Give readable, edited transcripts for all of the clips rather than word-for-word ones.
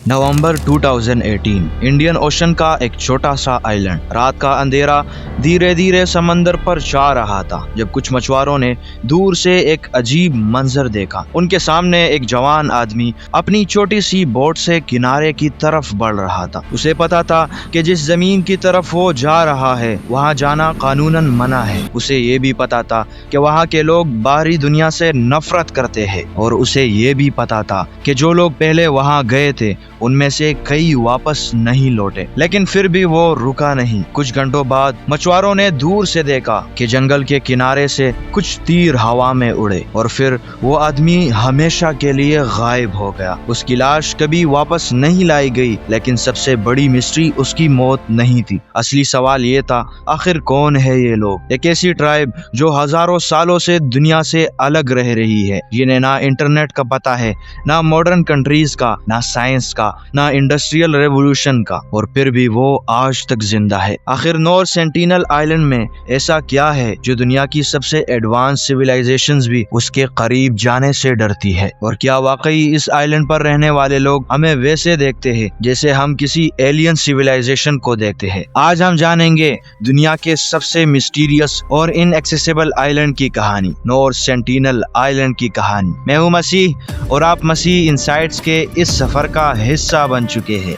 नवंबर 2018 Indian ocean का एक छोटा सा आइलैंड। रात का अंधेरा धीरे धीरे समंदर पर छा रहा था जब कुछ मछुआरों ने दूर से एक अजीब मंजर देखा। उनके सामने एक जवान आदमी अपनी छोटी सी बोट से किनारे की तरफ बढ़ रहा था। उसे पता था कि जिस जमीन की तरफ वो जा रहा है वहाँ जाना कानूनन मना है। उसे ये भी पता था कि वहाँ के लोग बाहरी दुनिया से नफरत करते हैं और उसे ये भी पता था कि जो लोग पहले वहाँ गए थे उनमें से कई वापस नहीं लौटे। लेकिन फिर भी वो रुका नहीं। कुछ घंटों बाद मछुआरों ने दूर से देखा कि जंगल के किनारे से कुछ तीर हवा में उड़े और फिर वो आदमी हमेशा के लिए गायब हो गया। उसकी लाश कभी वापस नहीं लाई गई, लेकिन सबसे बड़ी मिस्ट्री उसकी मौत नहीं थी। असली सवाल ये था, आखिर कौन है ये लोग? एक ऐसी ट्राइब जो हजारों सालों से दुनिया से अलग रह रही है, जिन्हें ना इंटरनेट का पता है, ना मॉडर्न कंट्रीज का, ना साइंस का, ना इंडस्ट्रियल रेवोल्यूशन का, और फिर भी वो आज तक जिंदा है। आखिर नॉर्थ सेंटिनल आइलैंड में ऐसा क्या है जो दुनिया की सबसे एडवांस सिविलाइजेशंस भी उसके करीब जाने से डरती है? और क्या वाकई इस आइलैंड पर रहने वाले लोग हमें वैसे देखते हैं जैसे हम किसी एलियन सिविलाइजेशन को देखते हैं? आज हम जानेंगे दुनिया के सबसे मिस्टीरियस और इनएक्सेसिबल आइलैंड की कहानी, नॉर्थ सेंटिनल आइलैंड की कहानी। मैं हूं मसीह और आप मसीह इनसाइट्स के इस सफर का हिस्सा बन चुके हैं।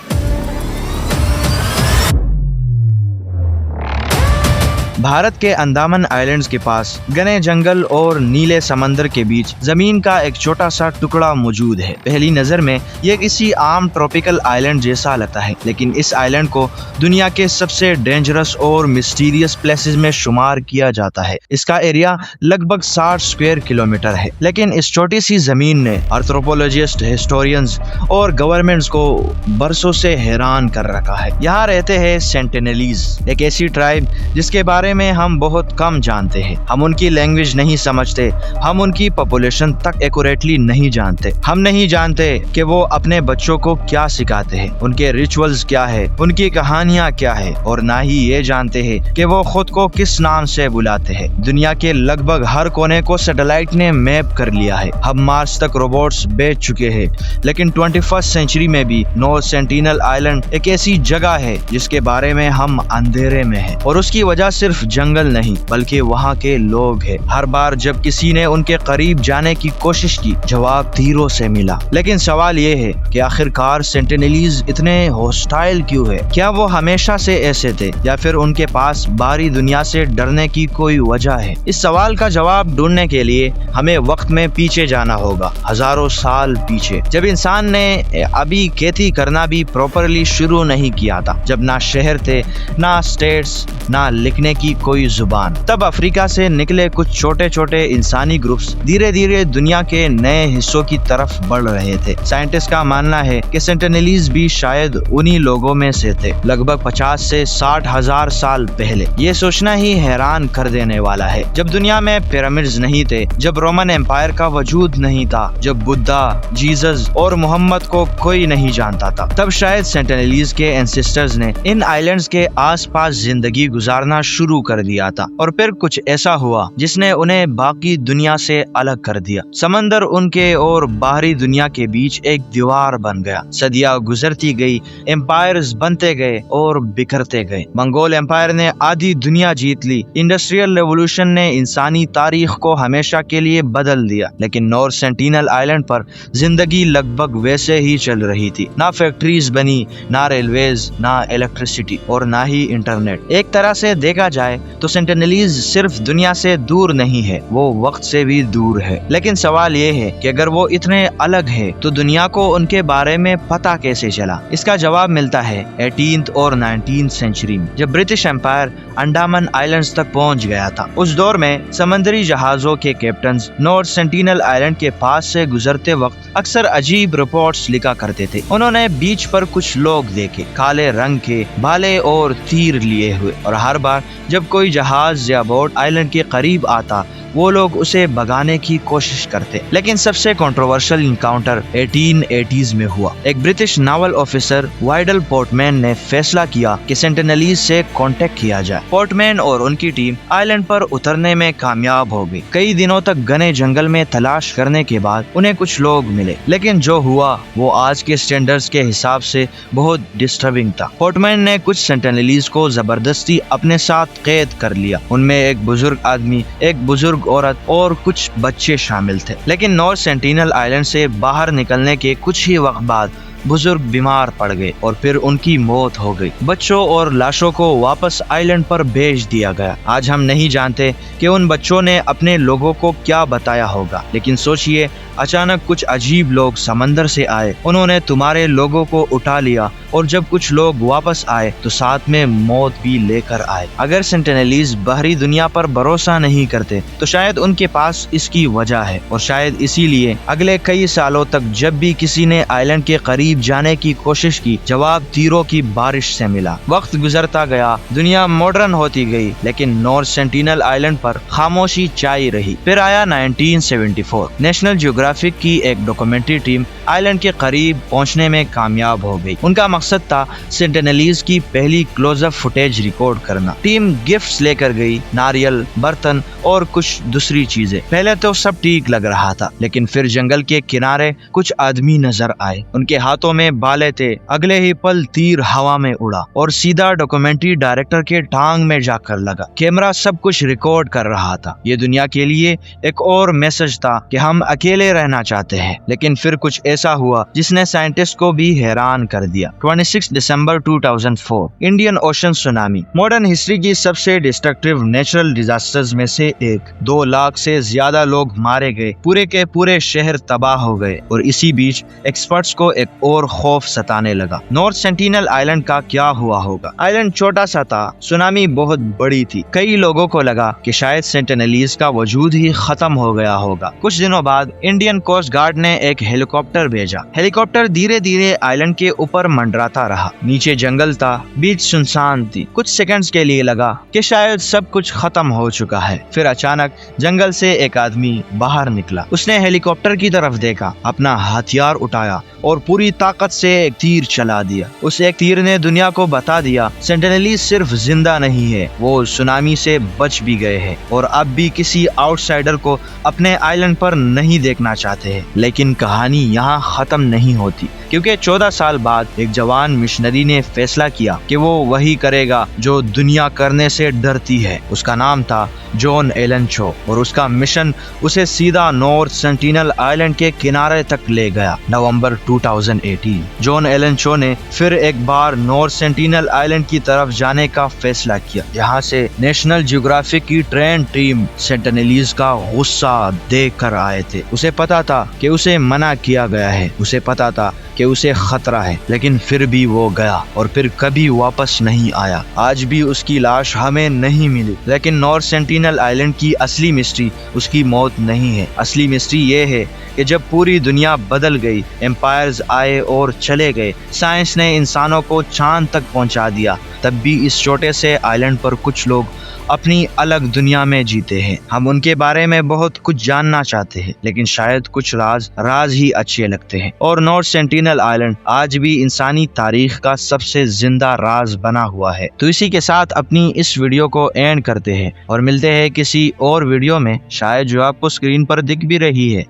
भारत के अंडमान आइलैंड्स के पास घने जंगल और नीले समंदर के बीच जमीन का एक छोटा सा टुकड़ा मौजूद है। पहली नजर में यह किसी आम ट्रॉपिकल आइलैंड जैसा लगता है, लेकिन इस आइलैंड को दुनिया के सबसे डेंजरस और मिस्टीरियस प्लेसेस में शुमार किया जाता है। इसका एरिया लगभग 60 स्क्वायर किलोमीटर है, लेकिन इस छोटी सी जमीन ने एंथ्रोपोलॉजिस्ट, हिस्टोरियंस और गवर्नमेंट्स को बरसों से हैरान कर रखा है। यहाँ रहते हैं सेंटिनलीज, एक ऐसी ट्राइब जिसके बारे में हम बहुत कम जानते हैं। हम उनकी लैंग्वेज नहीं समझते, हम उनकी पॉपुलेशन तक एक्यूरेटली नहीं जानते। हम नहीं जानते कि वो अपने बच्चों को क्या सिखाते हैं, उनके रिचुअल्स क्या है, उनकी कहानियां क्या है, और ना ही ये जानते हैं कि वो खुद को किस नाम से बुलाते हैं। दुनिया के लगभग हर कोने को सैटेलाइट ने मैप कर लिया है। हम मार्स तक रोबोट्स भेज चुके हैं, लेकिन 21st सेंचुरी में भी नॉर्थ सेंटिनल आइलैंड एक ऐसी जगह है जिसके बारे में हम अंधेरे में हैं, और उसकी वजह सिर्फ जंगल नहीं बल्कि वहाँ के लोग हैं। हर बार जब किसी ने उनके करीब जाने की कोशिश की, जवाब तीरों से मिला। लेकिन सवाल ये है कि आखिरकार सेंटिनलीज इतने हॉस्टाइल क्यों है? क्या वो हमेशा से ऐसे थे या फिर उनके पास बाहरी दुनिया से डरने की कोई वजह है? इस सवाल का जवाब ढूंढने के लिए हमें वक्त में पीछे जाना होगा, हजारों साल पीछे, जब इंसान ने अभी खेती करना भी प्रॉपरली शुरू नहीं किया था, जब ना शहर थे, ना स्टेट्स, ना लिखने की कोई जुबान। तब अफ्रीका से निकले कुछ छोटे छोटे इंसानी ग्रुप्स धीरे धीरे दुनिया के नए हिस्सों की तरफ बढ़ रहे थे। साइंटिस्ट का मानना है कि सेंटिनलीज भी शायद उन्हीं लोगों में से थे, लगभग 50 से 60 हजार साल पहले। ये सोचना ही हैरान कर देने वाला है। जब दुनिया में पिरामिड्स नहीं थे, जब रोमन एम्पायर का वजूद नहीं था, जब बुद्धा, जीसस और मोहम्मद को कोई नहीं जानता था, तब शायद सेंटिनलीज के एंसेस्टर्स ने इन आइलैंड्स के आसपास जिंदगी गुजारना शुरू कर दिया था। और फिर कुछ ऐसा हुआ जिसने उन्हें बाकी दुनिया से अलग कर दिया। समंदर उनके और बाहरी दुनिया के बीच एक दीवार बन गया। सदियां गुजरती गई, एम्पायर्स बनते गए और बिखरते गए। मंगोल एम्पायर ने आधी दुनिया जीत ली, इंडस्ट्रियल रेवोल्यूशन ने इंसानी तारीख को हमेशा के लिए बदल दिया, लेकिन नॉर्थ सेंटिनल आइलैंड पर जिंदगी लगभग वैसे ही चल रही थी। ना फैक्ट्रीज बनी, ना रेलवेज, ना इलेक्ट्रिसिटी और ना ही इंटरनेट। एक तरह से देखा जाए तो सेंटिनलीज सिर्फ दुनिया से दूर नहीं है, वो वक्त से भी दूर है। लेकिन सवाल ये है कि अगर वो इतने अलग है तो दुनिया को उनके बारे में पता कैसे चला? इसका जवाब मिलता है 18th और 19th सेंचुरी में, जब ब्रिटिश एम्पायर अंडमान आइलैंड्स तक पहुंच गया था। उस दौर में समुद्री जहाजों के कैप्टन नॉर्थ सेंटिनल आइलैंड के पास से गुजरते वक्त अक्सर अजीब रिपोर्ट्स लिखा करते थे। उन्होंने बीच पर कुछ लोग देखे, काले रंग के भाले और तीर लिए हुए, और हर बार जब जब कोई जहाज या बोट आइलैंड के करीब आता वो लोग उसे भगाने की कोशिश करते। लेकिन सबसे कंट्रोवर्शियल इनकाउंटर 1880s में हुआ। एक British naval officer Vidal Portman ने फैसला किया कि सेंटिनलीज से कांटेक्ट किया जाए। पोर्टमैन और उनकी टीम आइलैंड पर उतरने में कामयाब हो गई। कई दिनों तक घने जंगल में तलाश करने के बाद उन्हें कुछ लोग मिले, लेकिन जो हुआ वो आज के स्टैंडर्ड्स के हिसाब से बहुत डिस्टर्बिंग था। पोर्टमैन ने कुछ सेंटिनलीज को जबरदस्ती अपने साथ कैद कर लिया। उनमें एक बुजुर्ग आदमी, एक बुजुर्ग औरत और कुछ बच्चे शामिल थे। लेकिन नॉर्थ सेंटिनल आइलैंड से बाहर निकलने के कुछ ही वक्त बाद बुजुर्ग बीमार पड़ गए और फिर उनकी मौत हो गई। बच्चों और लाशों को वापस आइलैंड पर भेज दिया गया। आज हम नहीं जानते कि उन बच्चों ने अपने लोगों को क्या बताया होगा, लेकिन सोचिए अचानक कुछ अजीब लोग समंदर से आए, उन्होंने तुम्हारे लोगों को उठा लिया और जब कुछ लोग वापस आए तो साथ में मौत भी लेकर आए। अगर सेंटिनलीज बाहरी दुनिया पर भरोसा नहीं करते तो शायद उनके पास इसकी वजह है, और शायद इसीलिए अगले कई सालों तक जब भी किसी ने आइलैंड के करीब जाने की कोशिश की, जवाब तीरों की बारिश से मिला। वक्त गुजरता गया, दुनिया मॉडर्न होती गई, लेकिन नॉर्थ सेंटिनल आइलैंड पर खामोशी छाई रही। फिर आया 1974। नेशनल जियोग्राफिक की एक डॉक्यूमेंट्री टीम आइलैंड के करीब पहुंचने में कामयाब हो गई। उनका मकसद था सेंटिनलीज की पहली क्लोजअप फुटेज रिकॉर्ड करना। टीम गिफ्ट्स लेकर गई, नारियल, बर्तन और कुछ दूसरी चीजें। पहले तो सब ठीक लग रहा था, लेकिन फिर जंगल के किनारे कुछ आदमी नजर आए। उनके हाथों में भाले थे। अगले ही पल तीर हवा में उड़ा और सीधा डॉक्यूमेंट्री डायरेक्टर के टांग में जाकर लगा। कैमरा सब कुछ रिकॉर्ड कर रहा था। ये दुनिया के लिए एक और मैसेज था कि हम अकेले रहना चाहते हैं। लेकिन फिर कुछ ऐसा हुआ जिसने साइंटिस्ट को भी हैरान कर दिया। 26 दिसंबर 2004 Indian ocean tsunami, modern history की सबसे डिस्ट्रक्टिव नेचुरल डिजास्टर्स में से एक। 2 लाख से ज्यादा लोग मारे गए, पूरे के पूरे शहर तबाह हो गए। और इसी बीच एक्सपर्ट्स को एक और खौफ सताने लगा। नॉर्थ सेंटिनल आइलैंड का क्या हुआ होगा? आइलैंड छोटा सा था, सुनामी बहुत बड़ी थी। कई लोगों को लगा कि शायद सेंटिनलीज का वजूद ही खत्म हो गया होगा। कुछ दिनों बाद इंडियन कोस्ट गार्ड ने एक हेलीकॉप्टर भेजा। हेलीकॉप्टर धीरे धीरे आइलैंड के ऊपर मंडराता रहा। नीचे जंगल था, बीच सुनसान थी। कुछ सेकंड्स के लिए लगा कि शायद सब कुछ खत्म हो चुका है। फिर अचानक जंगल से एक आदमी बाहर निकला। उसने हेलीकॉप्टर की तरफ देखा, अपना हथियार उठाया और पूरी ताकत से एक तीर चला दिया। उस एक तीर ने दुनिया को बता दिया सेंटिनलीज सिर्फ जिंदा नहीं है, वो सुनामी से बच भी गए हैं और अब भी किसी आउटसाइडर को अपने आइलैंड पर नहीं देखना चाहते हैं। लेकिन कहानी यहाँ खत्म नहीं होती, क्योंकि 14 साल बाद एक जवान मिशनरी ने फैसला किया कि वो वही करेगा जो दुनिया करने से डरती है। उसका नाम था जॉन एलन चो और उसका मिशन उसे सीधा नॉर्थ सेंटिनल आइलैंड के किनारे तक ले गया। नवंबर 2018 जॉन एलन चो ने फिर एक बार नॉर्थ सेंटिनल आइलैंड की तरफ जाने का फैसला किया, जहां से नेशनल जियोग्राफिक की ट्रेन टीम सेंटिनलीज का गुस्सा देख कर आए थे। उसे पता था कि उसे मना किया गया है, उसे पता था कि उसे खतरा है, लेकिन फिर भी वो गया और फिर कभी वापस नहीं आया। आज भी उसकी लाश हमें नहीं मिली। लेकिन नॉर्थ सेंटिनल आइलैंड की असली मिस्ट्री उसकी मौत नहीं है। असली मिस्ट्री ये है कि जब पूरी दुनिया बदल गई, एम्पायर्स आए और चले गए, साइंस ने इंसानों को चांद तक पहुंचा दिया, तब भी इस छोटे से आइलैंड पर कुछ लोग अपनी अलग दुनिया में जीते हैं। हम उनके बारे में बहुत कुछ जानना चाहते हैं, लेकिन शायद कुछ राज ही अच्छे लगते हैं। और नॉर्थ सेंटिनल आइलैंड आज भी इंसानी तारीख का सबसे जिंदा राज बना हुआ है। तो इसी के साथ अपनी इस वीडियो को एंड करते हैं और मिलते हैं किसी और वीडियो में, शायद जो आपको स्क्रीन पर दिख भी रही है।